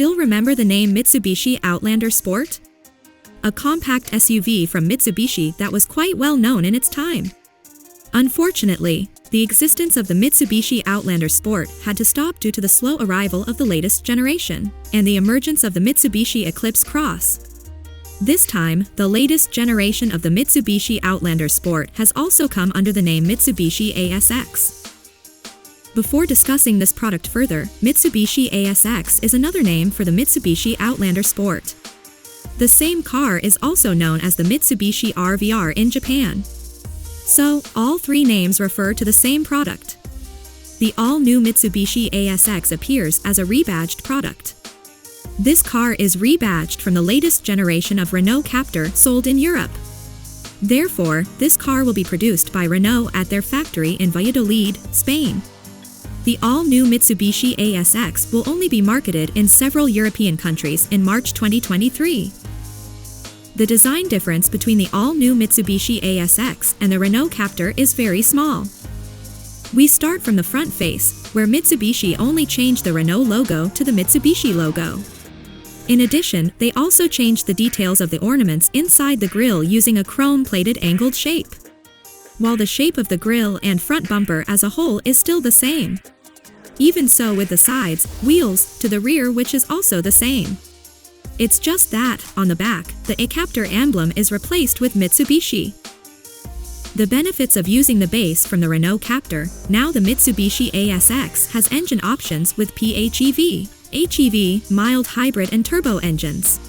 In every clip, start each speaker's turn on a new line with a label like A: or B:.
A: still remember the name Mitsubishi Outlander Sport? A compact SUV from Mitsubishi that was quite well known in its time. Unfortunately, the existence of the Mitsubishi Outlander Sport had to stop due to the slow arrival of the latest generation, and the emergence of the Mitsubishi Eclipse Cross. This time, the latest generation of the Mitsubishi Outlander Sport has also come under the name Mitsubishi ASX. Before discussing this product further, Mitsubishi ASX is another name for the Mitsubishi Outlander Sport. The same car is also known as the Mitsubishi RVR in Japan. So, all three names refer to the same product. The all-new Mitsubishi ASX appears as a rebadged product. This car is rebadged from the latest generation of Renault Captur sold in Europe. Therefore, this car will be produced by Renault at their factory in Valladolid, Spain. The all-new Mitsubishi ASX will only be marketed in several European countries in March 2023. The design difference between the all-new Mitsubishi ASX and the Renault Captur is very small. We start from the front face, where Mitsubishi only changed the Renault logo to the Mitsubishi logo. In addition, they also changed the details of the ornaments inside the grille using a chrome-plated angled shape. While the shape of the grille and front bumper as a whole is still the same. Even so with the sides, wheels, to the rear which is also the same. It's just that, on the back, the Captur emblem is replaced with Mitsubishi. The benefits of using the base from the Renault Captur, now the Mitsubishi ASX has engine options with PHEV, HEV, mild hybrid and turbo engines.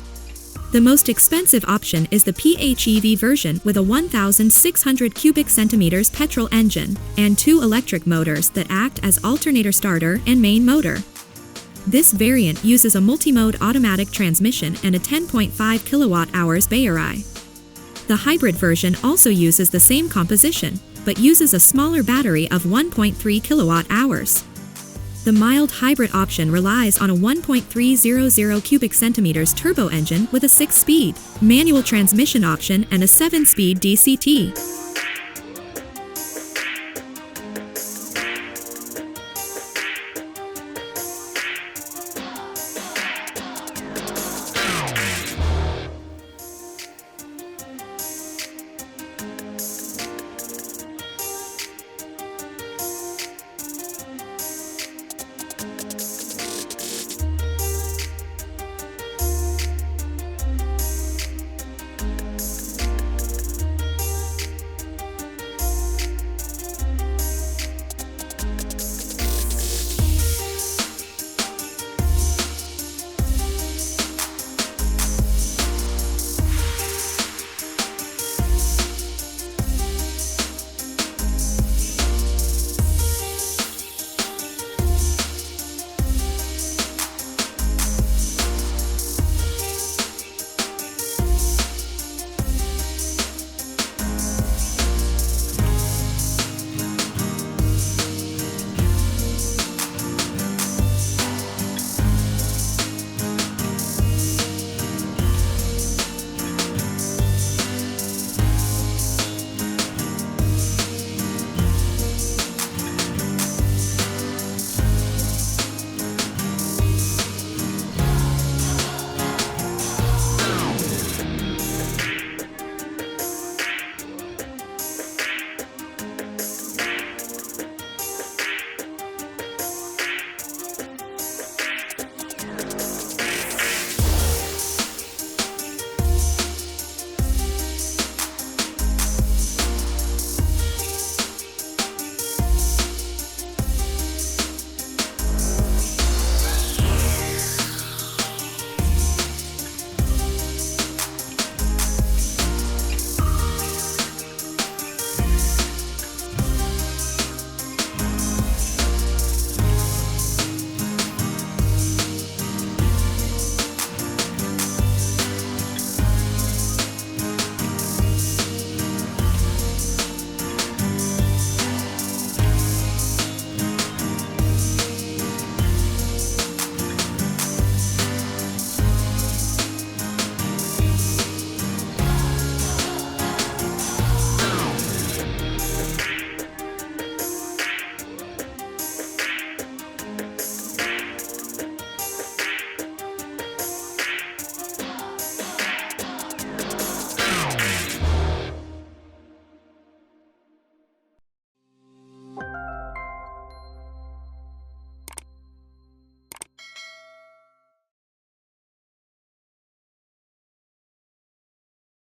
A: The most expensive option is the PHEV version with a 1,600 cubic centimeters petrol engine and two electric motors that act as alternator starter and main motor. This variant uses a multi-mode automatic transmission and a 10.5 kilowatt-hours battery. The hybrid version also uses the same composition, but uses a smaller battery of 1.3 kilowatt-hours. The mild hybrid option relies on a 1.300 cubic centimeters turbo engine with a 6-speed manual transmission option and a 7-speed DCT.